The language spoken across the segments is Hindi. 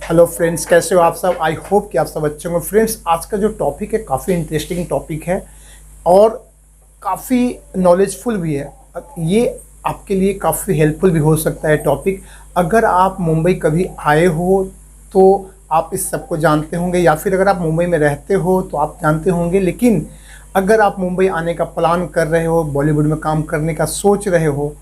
हेलो फ्रेंड्स, कैसे हो आप सब। आई होप कि आप सब अच्छे होंगे। फ्रेंड्स, आज का जो टॉपिक है काफ़ी इंटरेस्टिंग टॉपिक है और काफ़ी नॉलेजफुल भी है। ये आपके लिए काफ़ी हेल्पफुल भी हो सकता है टॉपिक। अगर आप मुंबई कभी आए हो तो आप इस सब को जानते होंगे, या फिर अगर आप मुंबई में रहते हो तो आप जानते होंगे। लेकिन अगर आप मुंबई आने का प्लान कर रहे हो, बॉलीवुड में काम करने का सोच रहे हो,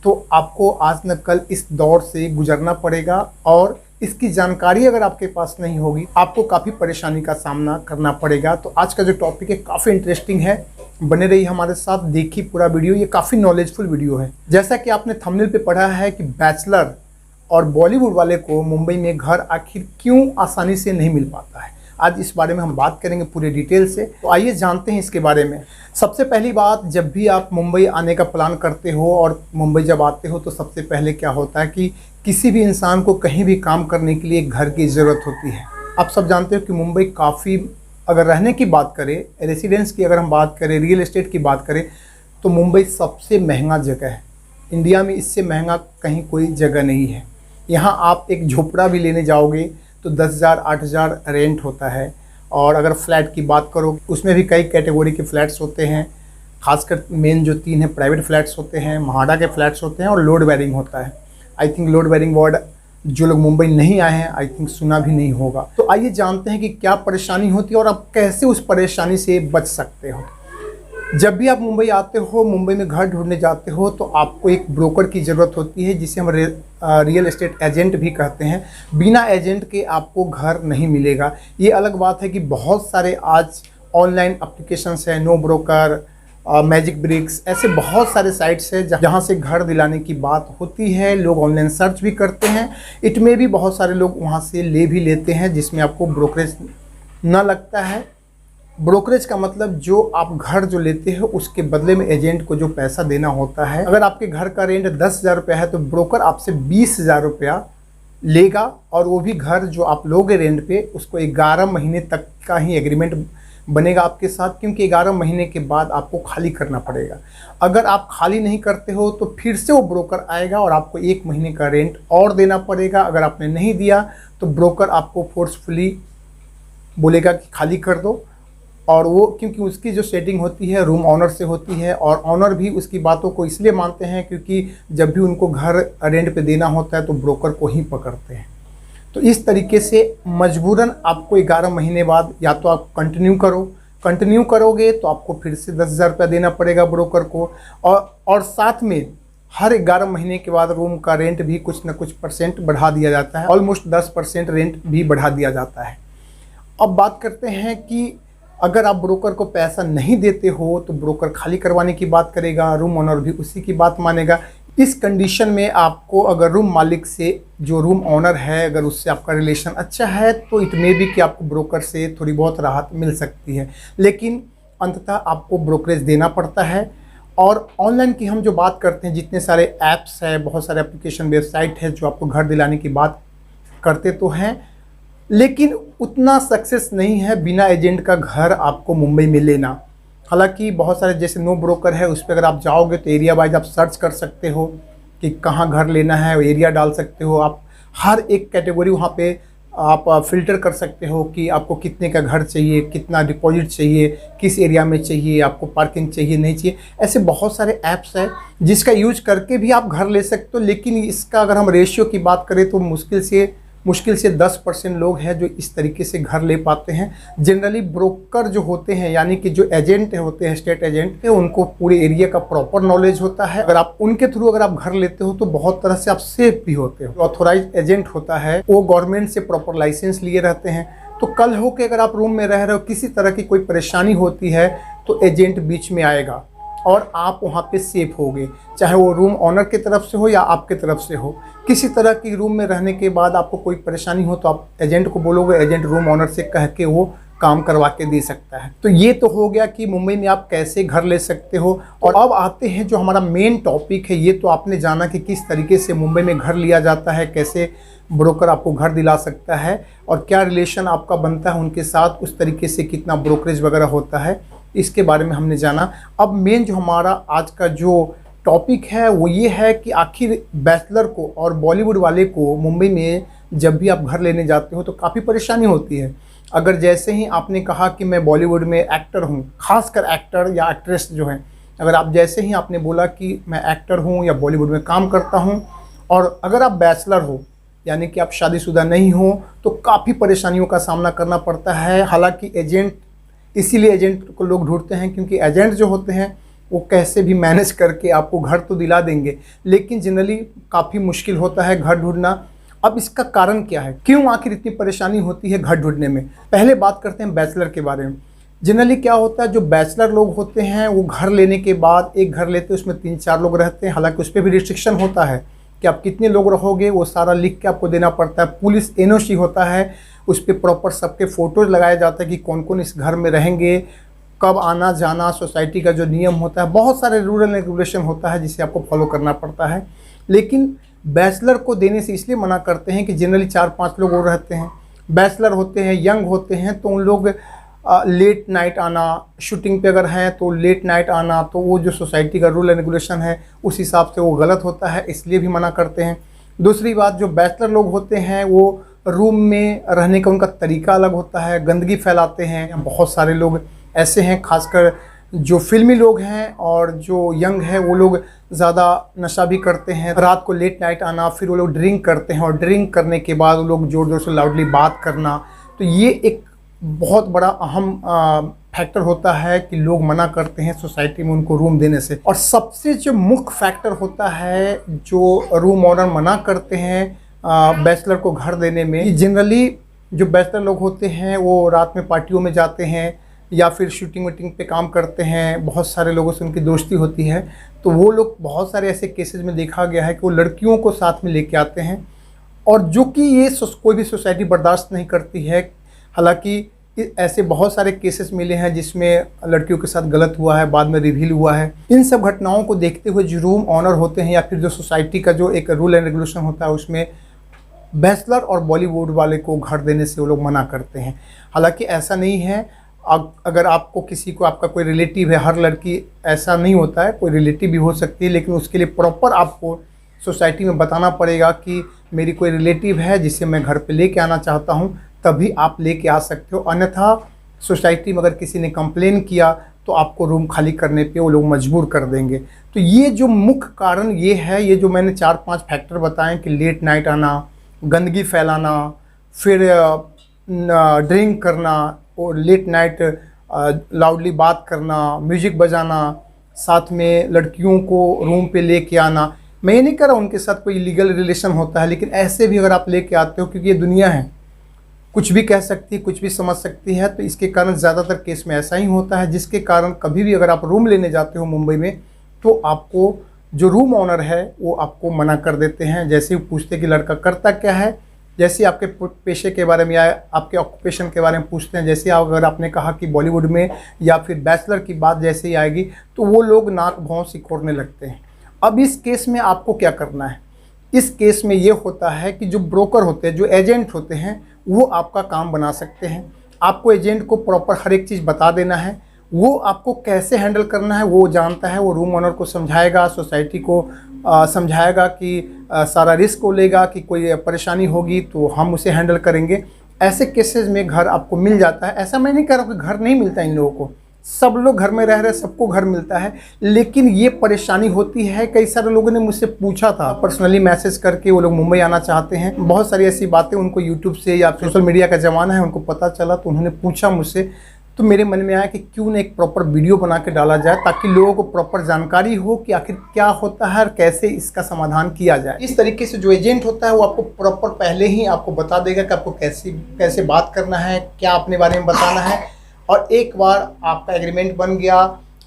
तो आपको आज न कल इस दौर से गुजरना पड़ेगा। और इसकी जानकारी अगर आपके पास नहीं होगी, आपको काफ़ी परेशानी का सामना करना पड़ेगा। तो आज का जो टॉपिक है काफ़ी इंटरेस्टिंग है, बने रहिए हमारे साथ, देखिए पूरा वीडियो। ये काफ़ी नॉलेजफुल वीडियो है। जैसा कि आपने थंबनेल पे पढ़ा है कि बैचलर और बॉलीवुड वाले को मुंबई में घर आखिर क्यों आसानी से नहीं मिल पाता है, आज इस बारे में हम बात करेंगे पूरे डिटेल से। तो आइए जानते हैं इसके बारे में। सबसे पहली बात, जब भी आप मुंबई आने का प्लान करते हो और मुंबई जब आते हो तो सबसे पहले क्या होता है कि किसी भी इंसान को कहीं भी काम करने के लिए एक घर की ज़रूरत होती है। आप सब जानते हो कि मुंबई काफ़ी, अगर रहने की बात करें, रेसिडेंस की अगर हम बात करें, रियल एस्टेट की बात करें, तो मुंबई सबसे महंगा जगह है। इंडिया में इससे महंगा कहीं कोई जगह नहीं है। यहाँ आप एक झोपड़ा भी लेने जाओगे तो 10,000 8,000 रेंट होता है। और अगर फ्लैट की बात करो, उसमें भी कई कैटेगरी के फ्लैट्स होते हैं। खासकर मेन जो 3 है, प्राइवेट फ्लैट्स होते हैं, महाड़ा के फ्लैट्स होते हैं और लोड बेयरिंग होता है। I think load bearing word जो लोग मुंबई नहीं आए हैं, आई थिंक सुना भी नहीं होगा। तो आइए जानते हैं कि क्या परेशानी होती है और आप कैसे उस परेशानी से बच सकते हो। जब भी आप मुंबई आते हो, मुंबई में घर ढूंढने जाते हो, तो आपको एक ब्रोकर की ज़रूरत होती है, जिसे हम रियल एस्टेट एजेंट भी कहते हैं। बिना एजेंट के आपको घर नहीं मिलेगा। ये अलग बात है कि बहुत सारे आज ऑनलाइन एप्लीकेशंस हैं, नो ब्रोकर, मैजिक ब्रिक्स, ऐसे बहुत सारे साइट्स हैं जहाँ से घर दिलाने की बात होती है। लोग ऑनलाइन सर्च भी करते हैं। इट में भी बहुत सारे लोग वहाँ से ले भी लेते हैं, जिसमें आपको ब्रोकरेज ना लगता है। ब्रोकरेज का मतलब जो आप घर जो लेते हो उसके बदले में एजेंट को जो पैसा देना होता है। अगर आपके घर का रेंट 10,000 रुपया है तो ब्रोकर आपसे 20,000 रुपया लेगा, और वो भी घर जो आप लोगे रेंट पे, उसको 11 महीने तक का ही एग्रीमेंट बनेगा आपके साथ, क्योंकि 11 महीने के बाद आपको खाली करना पड़ेगा। अगर आप खाली नहीं करते हो तो फिर से वो ब्रोकर आएगा और आपको 1 महीने का रेंट और देना पड़ेगा। अगर आपने नहीं दिया तो ब्रोकर आपको फोर्सफुली बोलेगा कि खाली कर दो। और वो, क्योंकि उसकी जो सेटिंग होती है रूम ऑनर से होती है, और ऑनर भी उसकी बातों को इसलिए मानते हैं क्योंकि जब भी उनको घर रेंट पे देना होता है तो ब्रोकर को ही पकड़ते हैं। तो इस तरीके से मजबूरन आपको 11 महीने बाद या तो आप कंटिन्यू करोगे तो आपको फिर से 10,000 रुपया देना पड़ेगा ब्रोकर को। और साथ में हर 11 महीने के बाद रूम का रेंट भी कुछ न कुछ % बढ़ा दिया जाता है। ऑलमोस्ट 10% रेंट भी बढ़ा दिया जाता है। अब बात करते हैं कि अगर आप ब्रोकर को पैसा नहीं देते हो तो ब्रोकर खाली करवाने की बात करेगा, रूम ओनर भी उसी की बात मानेगा। इस कंडीशन में आपको, अगर रूम मालिक से, जो रूम ओनर है, अगर उससे आपका रिलेशन अच्छा है तो इट मे बी कि आपको ब्रोकर से थोड़ी बहुत राहत मिल सकती है, लेकिन अंततः आपको ब्रोकरेज देना पड़ता है। और ऑनलाइन की हम जो बात करते हैं, जितने सारे ऐप्स हैं, बहुत सारे एप्लीकेशन, वेबसाइट है जो आपको घर दिलाने की बात करते तो हैं, लेकिन उतना सक्सेस नहीं है बिना एजेंट का घर आपको मुंबई में लेना। हालांकि बहुत सारे, जैसे नो ब्रोकर है, उस पर अगर आप जाओगे तो एरिया वाइज आप सर्च कर सकते हो कि कहाँ घर लेना है, एरिया डाल सकते हो आप। हर एक कैटेगरी वहाँ पे आप फ़िल्टर कर सकते हो कि आपको कितने का घर चाहिए, कितना डिपॉजिट चाहिए, किस एरिया में चाहिए, आपको पार्किंग चाहिए नहीं चाहिए। ऐसे बहुत सारे ऐप्स हैं जिसका यूज करके भी आप घर ले सकते हो। लेकिन इसका अगर हम रेशियो की बात करें तो मुश्किल से 10% लोग हैं जो इस तरीके से घर ले पाते हैं। जनरली ब्रोकर जो होते हैं, यानी कि जो एजेंट होते हैं, स्टेट एजेंट, उनको पूरे एरिया का प्रॉपर नॉलेज होता है। अगर आप उनके थ्रू अगर आप घर लेते हो तो बहुत तरह से आप सेफ भी होते हो। ऑथोराइज एजेंट होता है, वो गवर्नमेंट से प्रॉपर लाइसेंस लिए रहते हैं। तो कल हो के अगर आप रूम में रह रहे हो, किसी तरह की कोई परेशानी होती है तो एजेंट बीच में आएगा और आप वहाँ पे सेफ होगे, चाहे वो रूम ऑनर की तरफ से हो या आपके तरफ से हो। किसी तरह की रूम में रहने के बाद आपको कोई परेशानी हो तो आप एजेंट को बोलोगे, एजेंट रूम ऑनर से कह के वो काम करवा के दे सकता है। तो ये तो हो गया कि मुंबई में आप कैसे घर ले सकते हो। और अब आते हैं जो हमारा मेन टॉपिक है। ये तो आपने जाना कि किस तरीके से मुंबई में घर लिया जाता है, कैसे ब्रोकर आपको घर दिला सकता है और क्या रिलेशन आपका बनता है उनके साथ, उस तरीके से कितना ब्रोकरेज वगैरह होता है, इसके बारे में हमने जाना। अब मेन जो हमारा आज का जो टॉपिक है वो ये है कि आखिर बैचलर को और बॉलीवुड वाले को मुंबई में जब भी आप घर लेने जाते हो तो काफ़ी परेशानी होती है। अगर जैसे ही आपने कहा कि मैं बॉलीवुड में एक्टर हूँ, खासकर एक्टर या एक्ट्रेस जो हैं, अगर आप जैसे ही आपने बोला कि मैं एक्टर हूँ या बॉलीवुड में काम करता हूँ, और अगर आप बैचलर हो यानी कि आप शादीशुदा नहीं हो, तो काफ़ी परेशानियों का सामना करना पड़ता है। हालांकि एजेंट, इसीलिए एजेंट को लोग ढूंढते हैं, क्योंकि एजेंट जो होते हैं वो कैसे भी मैनेज करके आपको घर तो दिला देंगे, लेकिन जनरली काफ़ी मुश्किल होता है घर ढूंढना। अब इसका कारण क्या है, क्यों आखिर इतनी परेशानी होती है घर ढूंढने में? पहले बात करते हैं बैचलर के बारे में। जनरली क्या होता है, जो बैचलर लोग होते हैं वो घर लेने के बाद, एक घर लेते हैं उसमें 3-4 लोग रहते हैं। हालांकि उस पर भी रिस्ट्रिक्शन होता है कि आप कितने लोग रहोगे, वो सारा लिख के आपको देना पड़ता है। पुलिस एनओसी होता है, उस पर प्रॉपर सबके फ़ोटोज़ लगाया जाता है कि कौन कौन इस घर में रहेंगे, कब आना जाना, सोसाइटी का जो नियम होता है, बहुत सारे रूल एंड रेगुलेशन होता है जिसे आपको फॉलो करना पड़ता है। लेकिन बैचलर को देने से इसलिए मना करते हैं कि जनरली 4-5 लोग और रहते हैं, बैचलर होते हैं, यंग होते हैं, तो उन लोग लेट नाइट आना, शूटिंग पे अगर हैं तो लेट नाइट आना, तो वो जो सोसाइटी का रूल एंड रेगुलेशन है उस हिसाब से वो गलत होता है, इसलिए भी मना करते हैं। दूसरी बात, जो बैचलर लोग होते हैं वो रूम में रहने का उनका तरीका अलग होता है, गंदगी फैलाते हैं। बहुत सारे लोग ऐसे हैं, खासकर जो फिल्मी लोग हैं और जो यंग हैं, वो लोग ज़्यादा नशा भी करते हैं, रात को लेट नाइट आना, फिर वो लोग ड्रिंक करते हैं और ड्रिंक करने के बाद वो लोग ज़ोर ज़ोर से लाउडली बात करना। तो ये एक बहुत बड़ा अहम फैक्टर होता है कि लोग मना करते हैं सोसाइटी में उनको रूम देने से। और सबसे जो मुख्य फैक्टर होता है जो रूम ऑनर मना करते हैं बैचलर को घर देने में, जनरली जो बैचलर लोग होते हैं वो रात में पार्टियों में जाते हैं या फिर शूटिंग वूटिंग पे काम करते हैं, बहुत सारे लोगों से उनकी दोस्ती होती है, तो वो लोग बहुत सारे ऐसे केसेस में देखा गया है कि वो लड़कियों को साथ में लेके आते हैं, और जो कि ये कोई भी सोसाइटी बर्दाश्त नहीं करती है। हालांकि ऐसे बहुत सारे केसेस मिले हैं जिसमें लड़कियों के साथ गलत हुआ है, बाद में रिवील हुआ है। इन सब घटनाओं को देखते हुए जो रूम ऑनर होते हैं या फिर जो सोसाइटी का जो एक रूल एंड रेगुलेशन होता है उसमें बैचलर और बॉलीवुड वाले को घर देने से वो लोग मना करते हैं। हालांकि ऐसा नहीं है, अगर आपको किसी को, आपका कोई रिलेटिव है, हर लड़की ऐसा नहीं होता है, कोई रिलेटिव भी हो सकती है, लेकिन उसके लिए प्रॉपर आपको सोसाइटी में बताना पड़ेगा कि मेरी कोई रिलेटिव है जिसे मैं घर पे लेके आना चाहता हूँ, तभी आप लेके आ सकते हो। अन्यथा सोसाइटी में अगर किसी ने कंप्लेन किया तो आपको रूम खाली करने पे वो लोग मजबूर कर देंगे। तो ये जो मुख्य कारण ये है, ये जो मैंने 4-5 फैक्टर बताएं कि लेट नाइट आना, गंदगी फैलाना, फिर ड्रिंक करना और लेट नाइट लाउडली बात करना, म्यूज़िक बजाना, साथ में लड़कियों को रूम पे लेके आना। मैं ये नहीं कह रहा उनके साथ कोई इलीगल रिलेशन होता है, लेकिन ऐसे भी अगर आप लेके आते हो, क्योंकि ये दुनिया है, कुछ भी कह सकती है, कुछ भी समझ सकती है, तो इसके कारण ज़्यादातर केस में ऐसा ही होता है, जिसके कारण कभी भी अगर आप रूम लेने जाते हो मुंबई में तो आपको जो रूम ऑनर है वो आपको मना कर देते हैं। जैसे ही पूछते कि लड़का करता क्या है, जैसे आपके पेशे के बारे में या आपके ऑक्यूपेशन के बारे में पूछते हैं, जैसे अगर आपने कहा कि बॉलीवुड में या फिर बैचलर की बात जैसे ही आएगी तो वो लोग नाक भौं सिकोड़ने लगते हैं। अब इस केस में आपको क्या करना है? इस केस में ये होता है कि जो ब्रोकर होते हैं, जो एजेंट होते हैं, वो आपका काम बना सकते हैं। आपको एजेंट को प्रॉपर हर एक चीज़ बता देना है, वो आपको कैसे हैंडल करना है वो जानता है। वो रूम ओनर को समझाएगा, सोसाइटी को समझाएगा कि सारा रिस्क वो लेगा कि कोई परेशानी होगी तो हम उसे हैंडल करेंगे। ऐसे केसेस में घर आपको मिल जाता है। ऐसा मैं नहीं कह रहा हूँ कि घर नहीं मिलता इन लोगों को, सब लोग घर में रह रहे, सबको घर मिलता है, लेकिन ये परेशानी होती है। कई सारे लोगों ने मुझसे पूछा था पर्सनली मैसेज करके, वो लोग मुंबई आना चाहते हैं। बहुत सारी ऐसी बातें उनको यूट्यूब से या सोशल मीडिया का ज़माना है, उनको पता चला तो उन्होंने पूछा मुझसे। तो मेरे मन में आया कि क्यों न एक प्रॉपर वीडियो बना के डाला जाए, ताकि लोगों को प्रॉपर जानकारी हो कि आखिर क्या होता है और कैसे इसका समाधान किया जाए। इस तरीके से जो एजेंट होता है वो आपको प्रॉपर पहले ही आपको बता देगा कि आपको कैसे बात करना है, क्या अपने बारे में बताना है। और एक बार आपका एग्रीमेंट बन गया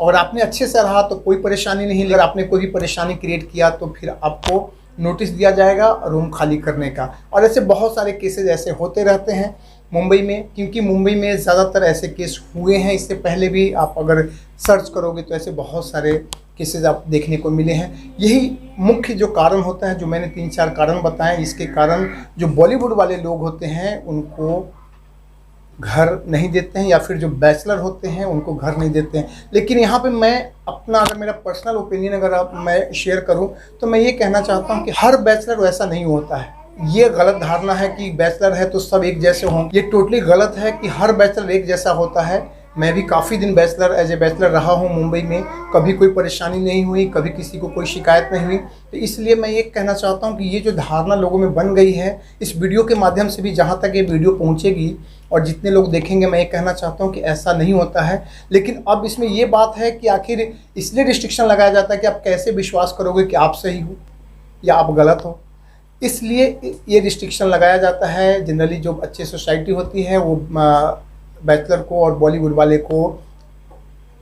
और आपने अच्छे से रहा तो कोई परेशानी नहीं। अगर आपने कोई भी परेशानी क्रिएट किया तो फिर आपको नोटिस दिया जाएगा रूम खाली करने का। और ऐसे बहुत सारे केसेस ऐसे होते रहते हैं मुंबई में, क्योंकि मुंबई में ज़्यादातर ऐसे केस हुए हैं। इससे पहले भी आप अगर सर्च करोगे तो ऐसे बहुत सारे केसेस आप देखने को मिले हैं। यही मुख्य जो कारण होता है, जो मैंने 3-4 कारण बताएं, इसके कारण जो बॉलीवुड वाले लोग होते हैं उनको घर नहीं देते हैं, या फिर जो बैचलर होते हैं उनको घर नहीं देते हैं। लेकिन यहाँ पे मैं अपना, अगर मेरा पर्सनल ओपिनियन अगर मैं शेयर करूँ तो मैं ये कहना चाहता हूँ कि हर बैचलर वैसा नहीं होता है। ये गलत धारणा है कि बैचलर है तो सब एक जैसे हों, ये टोटली गलत है कि हर बैचलर एक जैसा होता है। मैं भी काफ़ी दिन बैचलर एज ए बैचलर रहा हूँ मुंबई में, कभी कोई परेशानी नहीं हुई, कभी किसी को कोई शिकायत नहीं हुई। तो इसलिए मैं ये कहना चाहता हूँ कि ये जो धारणा लोगों में बन गई है, इस वीडियो के माध्यम से भी जहाँ तक ये वीडियो पहुँचेगी और जितने लोग देखेंगे, मैं ये कहना चाहता हूँ कि ऐसा नहीं होता है। लेकिन अब इसमें ये बात है कि आखिर इसलिए रिस्ट्रिक्शन लगाया जाता है कि आप कैसे विश्वास करोगे कि आप सही हो या आप गलत हो। इसलिए ये रिस्ट्रिक्शन लगाया जाता है। जनरली जो अच्छी सोसाइटी होती है वो बैचलर को और बॉलीवुड वाले को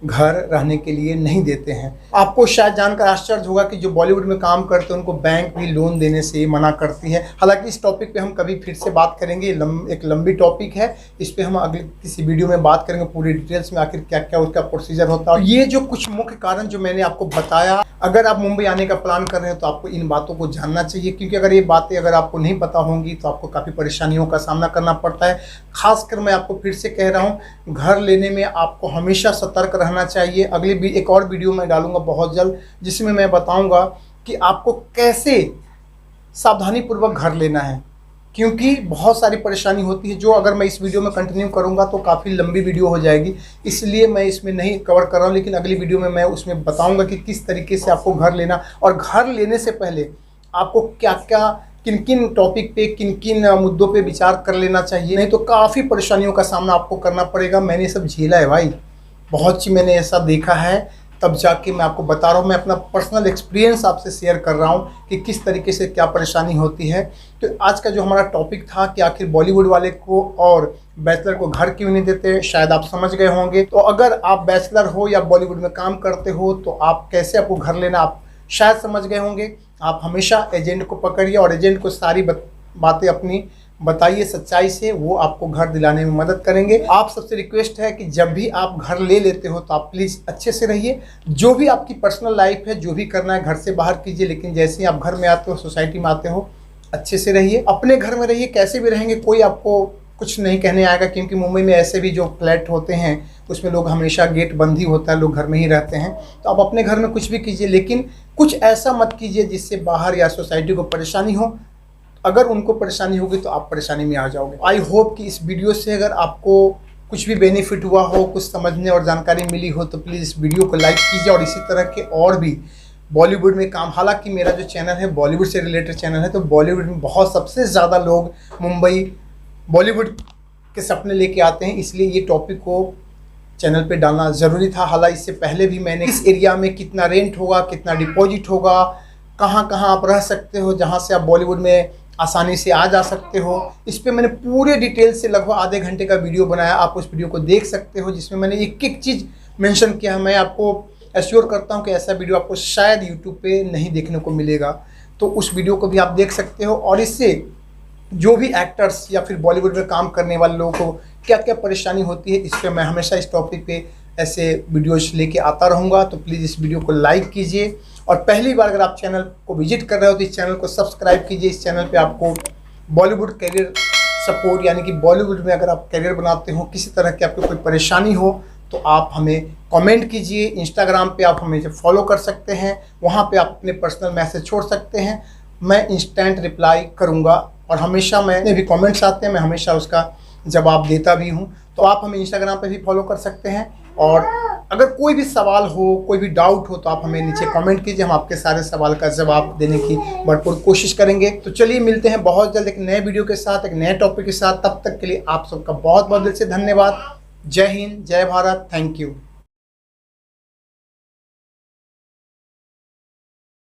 घर रहने के लिए नहीं देते हैं। आपको शायद जानकर आश्चर्य होगा कि जो बॉलीवुड में काम करते हैं उनको बैंक भी लोन देने से मना करती है। हालांकि इस टॉपिक पे हम कभी फिर से बात करेंगे, एक लंबी टॉपिक है, इस पे हम अगले किसी वीडियो में बात करेंगे पूरी डिटेल्स में, आखिर क्या क्या उसका प्रोसीजर होता है। ये जो कुछ मुख्य कारण जो मैंने आपको बताया, अगर आप मुंबई आने का प्लान कर रहे हैं तो आपको इन बातों को जानना चाहिए, क्योंकि अगर ये बातें अगर आपको नहीं पता होंगी तो आपको काफ़ी परेशानियों का सामना करना पड़ता है। खासकर मैं आपको फिर से कह रहा हूँ, घर लेने में आपको हमेशा सतर्क रहना चाहिए। अगली भी एक और वीडियो मैं डालूंगा बहुत जल्द, जिसमें मैं बताऊंगा कि आपको कैसे सावधानीपूर्वक घर लेना है, क्योंकि बहुत सारी परेशानी होती है जो अगर मैं इस वीडियो में कंटिन्यू करूंगा तो काफ़ी लंबी वीडियो हो जाएगी। इसलिए मैं इसमें नहीं कवर कर रहा हूं, लेकिन अगली वीडियो में मैं उसमें बताऊंगा कि किस तरीके से आपको घर लेना, और घर लेने से पहले आपको क्या क्या, किन किन टॉपिक पे, किन किन मुद्दों पे विचार कर लेना चाहिए। नहीं तो काफ़ी परेशानियों का सामना आपको करना पड़ेगा। मैंने सब झेला है भाई, बहुत सी मैंने ऐसा देखा है, तब जाके मैं आपको बता रहा हूँ। मैं अपना पर्सनल एक्सपीरियंस आपसे शेयर कर रहा हूँ कि किस तरीके से क्या परेशानी होती है। तो आज का जो हमारा टॉपिक था कि आखिर बॉलीवुड वाले को और बैचलर को घर क्यों नहीं देते, शायद आप समझ गए होंगे। तो अगर आप बैचलर हो या बॉलीवुड में काम करते हो तो आप कैसे आपको घर लेना आप शायद समझ गए होंगे। आप हमेशा एजेंट को पकड़िए और एजेंट को सारी बातें अपनी बताइए सच्चाई से, वो आपको घर दिलाने में मदद करेंगे। आप सबसे रिक्वेस्ट है कि जब भी आप घर ले लेते हो तो आप प्लीज़ अच्छे से रहिए। जो भी आपकी पर्सनल लाइफ है, जो भी करना है घर से बाहर कीजिए, लेकिन जैसे ही आप घर में आते हो, सोसाइटी में आते हो, अच्छे से रहिए, अपने घर में रहिए। कैसे भी रहेंगे कोई आपको कुछ नहीं कहने आएगा, क्योंकि मुंबई में ऐसे भी जो फ्लैट होते हैं उसमें लोग हमेशा गेट बंद ही होता है, लोग घर में ही रहते हैं। तो आप अपने घर में कुछ भी कीजिए, लेकिन कुछ ऐसा मत कीजिए जिससे बाहर या सोसाइटी को परेशानी हो। अगर उनको परेशानी होगी तो आप परेशानी में आ जाओगे। आई होप कि इस वीडियो से अगर आपको कुछ भी बेनिफिट हुआ हो, कुछ समझने और जानकारी मिली हो, तो प्लीज़ इस वीडियो को लाइक कीजिए। और इसी तरह के और भी बॉलीवुड में काम, हालांकि मेरा जो चैनल है बॉलीवुड से रिलेटेड चैनल है, तो बॉलीवुड में बहुत सबसे ज़्यादा लोग मुंबई बॉलीवुड के सपने लेके आते हैं, इसलिए ये टॉपिक को चैनल पे डालना ज़रूरी था। हालांकि इससे पहले भी मैंने इस एरिया में कितना रेंट होगा, कितना डिपॉजिट होगा, कहाँ कहाँ आप रह सकते हो, जहाँ से आप बॉलीवुड में आसानी से आ जा सकते हो, इस पे मैंने पूरे डिटेल से लगभग आधे घंटे का वीडियो बनाया। आप उस वीडियो को देख सकते हो, जिसमें मैंने एक एक चीज़ मेंशन किया है। मैं आपको एश्योर करता हूँ कि ऐसा वीडियो आपको शायद यूट्यूब पे नहीं देखने को मिलेगा, तो उस वीडियो को भी आप देख सकते हो। और इससे जो भी एक्टर्स या फिर बॉलीवुड में काम करने वाले लोगों को क्या क्या परेशानी होती है, इस पर मैं हमेशा इस टॉपिक पे ऐसे वीडियोज लेके आता रहूँगा। तो प्लीज़ इस वीडियो को लाइक कीजिए, और पहली बार अगर आप चैनल को विजिट कर रहे हो तो इस चैनल को सब्सक्राइब कीजिए। इस चैनल पे आपको बॉलीवुड करियर सपोर्ट, यानी कि बॉलीवुड में अगर आप करियर बनाते हो, किसी तरह की आपको कोई परेशानी हो तो आप हमें कमेंट कीजिए। इंस्टाग्राम पे आप हमें फॉलो कर सकते हैं, वहाँ पे आप अपने पर्सनल मैसेज छोड़ सकते हैं, मैं इंस्टेंट रिप्लाई करूँगा। और हमेशा मैंने भी कमेंट्स आते हैं, मैं हमेशा उसका जवाब देता भी हूँ। तो आप हमें इंस्टाग्राम पे भी फॉलो कर सकते हैं। और अगर कोई भी सवाल हो, कोई भी डाउट हो, तो आप हमें नीचे कमेंट कीजिए, हम आपके सारे सवाल का जवाब देने की भरपूर कोशिश करेंगे। तो चलिए मिलते हैं बहुत जल्द एक नए वीडियो के साथ, एक नए टॉपिक के साथ। तब तक के लिए आप सबका बहुत बहुत दिल से धन्यवाद। जय हिंद, जय भारत, थैंक यू।